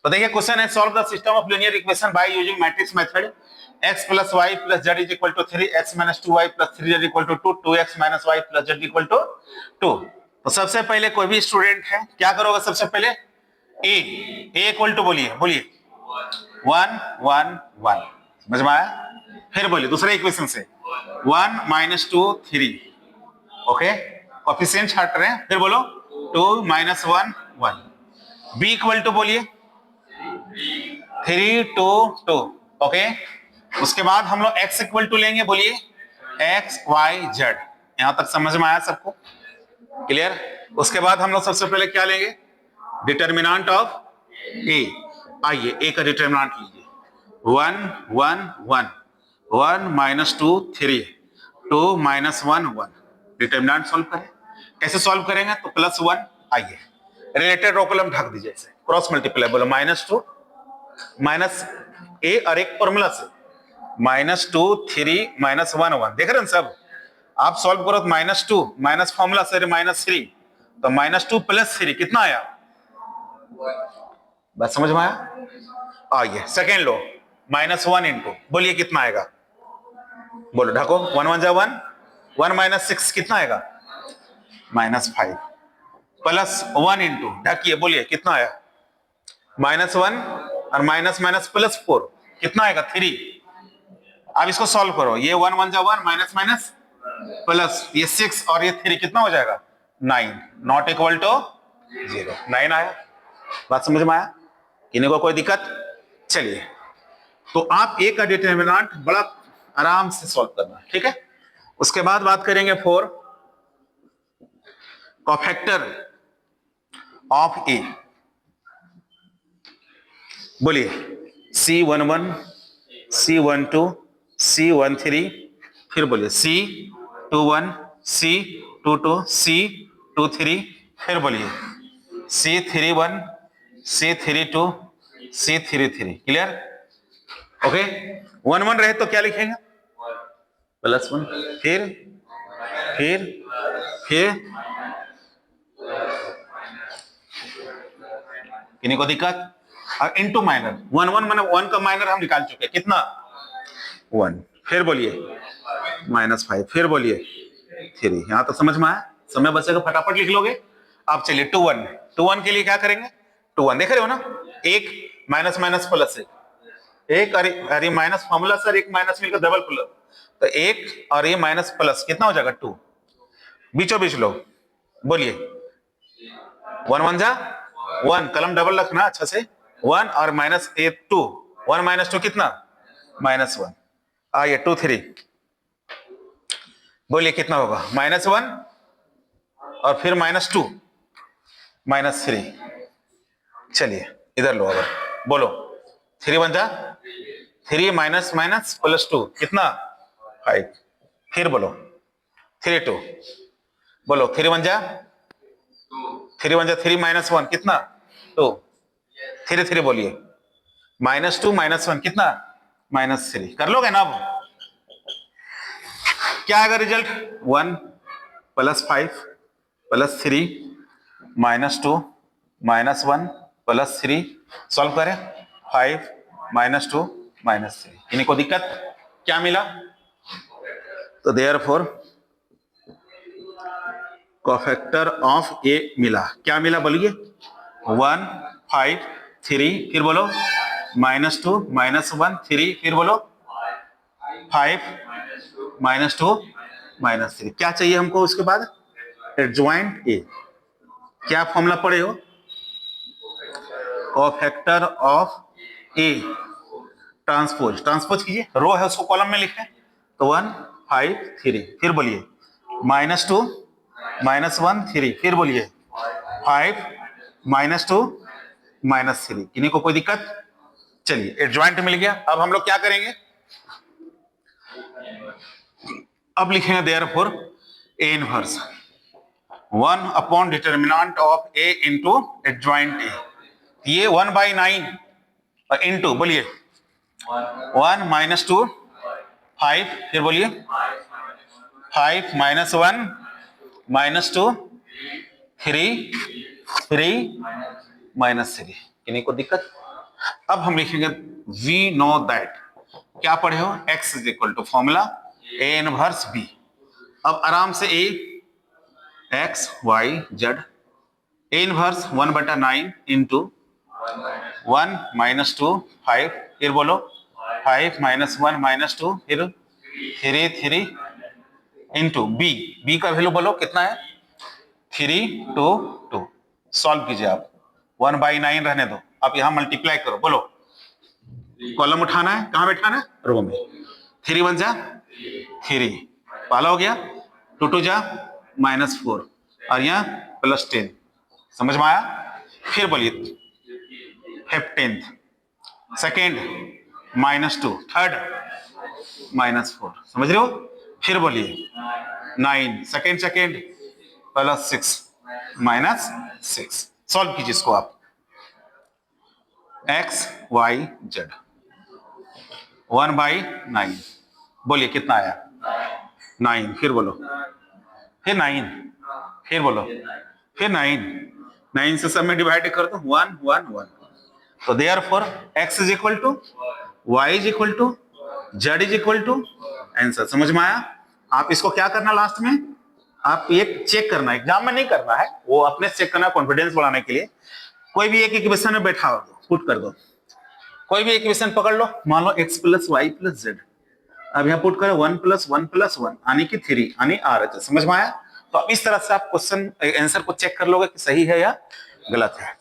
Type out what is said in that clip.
तो देखिए क्वेश्चन है solve the system of linear equation by using matrix method x plus y plus z is equal to 3 x minus 2y plus 3z is equal to 2 2x minus y plus z is equal to 2। तो सबसे पहले कोई भी student है क्या करोगे? सबसे पहले a इक्वल टू बोलिए 1 1 1 समझ में आया? फिर बोलिए दूसरे इक्वेशन से 1 minus 2 3 ओके कोएफिशिएंट हट रहे हैं। फिर बोलो 2 minus 1 1 b इक्वल टू बोलिए 3 2 2 ओके। उसके बाद हम लोग x इक्वल टू लेंगे बोलिए x y z। यहां तक समझ में आया सबको? क्लियर? उसके बाद हम लोग सबसे पहले क्या लेंगे? Determinant of a। आइए a का डिटर्मिनेंट लीजिए 1 1 1 1 minus 2 3 2 minus 1 1। डिटर्मिनेंट सॉल्व करें। कैसे सॉल्व करेंगे? तो +1 आइए रिलेटेड रो कॉलम ढक दीजिए इसे क्रॉस मल्टीप्लाई बोलो -2 माइनस a और एक फॉर्मूला से -2 3 -1 1 देख रहे हैं सब? आप सॉल्व करो तो -2 माइनस फॉर्मूला से -3 तो -2 + 3 कितना आया? बस समझ में आया? आइए सेकेंड लो -1 इंटू बोलिए कितना आएगा? बोलो ढको 1 1 जा 1 1 -6 कितना आएगा? -5 प्लस 1 इंटू ढकिए बोलिए कितना आया? -1 और माइनस माइनस +4 कितना आएगा? 3। अब इसको सॉल्व करो ये 1 1 जा 1 माइनस माइनस प्लस ये 6 और ये 3 कितना हो जाएगा? 9 नॉट इक्वल टू 0 9 आया। बात समझ में आया? किन्हीं को कोई दिक्कत? चलिए तो आप a का डिटर्मिनेंट बड़ा आराम से सॉल्व करना ठीक है। उसके बाद बात करेंगे फॉर कोफैक्टर ऑफ a बोलिए C11 C12 C13 फिर बोलिए C21 C22 C23 फिर बोलिए C31 C32 C33 clear? Okay 1 1 रहे तो क्या लिखेंगे? +1 फिर किन्हीं को दिक्कत? और इनटू माइनर 1 1 माने 1 का माइनर हम निकाल चुके कितना? 1 फिर बोलिए -5 फिर बोलिए 3। यहां तो समझ में आया? समय बचेगा फटाफट लिख लोगे आप। चलिए 2 1 के लिए क्या करेंगे? 2 1 देख रहे हो ना? एक माइनस माइनस प्लस एक अरे माइनस फॉर्मूला सर एक माइनस मिलकर डबल प्लस तो एक और ये माइनस प्लस कितना हो जाएगा? 2 बीचों बीच लो बोलिए 1 1 जा 1 कलम डबल रखना अच्छा से 1 और -2 1 - 2 कितना? -1 आइए 2 3 बोलिए कितना होगा? -1 और फिर -2 -3। चलिए इधर लो अगर बोलो 3 1 जा 3 माइनस माइनस प्लस 2 कितना? 5 फिर बोलो 3 2 बोलो 3 1 जा 3 1 जा 3 -1 कितना? 2 3 3 बोलिए -2 -1 कितना? -3 कर लोगे ना? अब क्या आएगा रिजल्ट? 1 + 5 + 3 -2 -1 + 3 सॉल्व करें 5 -2 -3। इन्हीं को दिक्कत क्या मिला? तो देयरफॉर कोफैक्टर ऑफ a मिला। क्या मिला बोलिए? 1 5 3 फिर बोलो -2 -1 3 फिर बोलो 5 -2 -3। क्या चाहिए हमको उसके बाद? Adjoint a। क्या फॉर्मूला पढ़े हो? कोफैक्टर ऑफ a ट्रांसपोज कीजिए रो है उसको कॉलम में लिखें तो 1 5 3 फिर बोलिए -2 -1 3 फिर बोलिए 5 -2 -3। किन्हीं को कोई दिक्कत? चलिए एडजॉइंट मिल गया। अब हम लोग क्या करेंगे? अब लिखेंगे therefore a inverse 1 upon determinant of a into adjoint a। ये 1/9 इंटू बोलिए 1 -2 5 फिर बोलिए 5 -1 -2 3 3 -3। किन्हीं को दिक्कत? अब हम लिखेंगे वी नो दैट, क्या पढ़े हो, x is equal to formula a inverse b। अब आराम से a x y z a इनवर्स 1/9 इंटू 1 - 2 5, फिर बोलो 5 - 1 - 2, फिर 3 इंटू b, b का वैल्यू बोलो कितना है, 3 2 2। सॉल्व कीजिए आप, 1/9 रहने दो, आप यहां मल्टीप्लाई करो, बोलो कॉलम उठाना है, कहां बैठाना है, रो में। 3 1 जा 3, पहला हो गया, 2 2 जा -4 और यहाँ +10, समझ में आया। फिर बोलिए 15th, सेकेंड -2, थर्ड -4, समझ रहे हो। फिर बोलिए 9, सेकेंड +6 -6। सॉल्व कीजिए इसको आप, x y z 1/9, बोलिए कितना आया, 9, फिर बोलो, फिर 9, फिर बोलो, फिर 9 से सब में डिवाइड कर दो, 1 1 1। तो therefore x is equal to y is equal to z is equal to answer. समझ में आया। आप इसको क्या करना लास्ट में, आप ये चेक करना, एग्जाम में नहीं करना है, वो अपने चेक करना कॉन्फिडेंस बढ़ाने के लिए। कोई भी एक इक्वेशन में बैठा दो, पुट कर दो, कोई भी इक्वेशन पकड़ लो, मान लो x + y + z, अब यहाँ पुट करो 1 + 1 + 1 यानी कि 3 यानी r। समझ में आया। तो अब इस तरह से आप क्वेश्चन आंसर को चेक कर लोगे कि सही है या गलत है।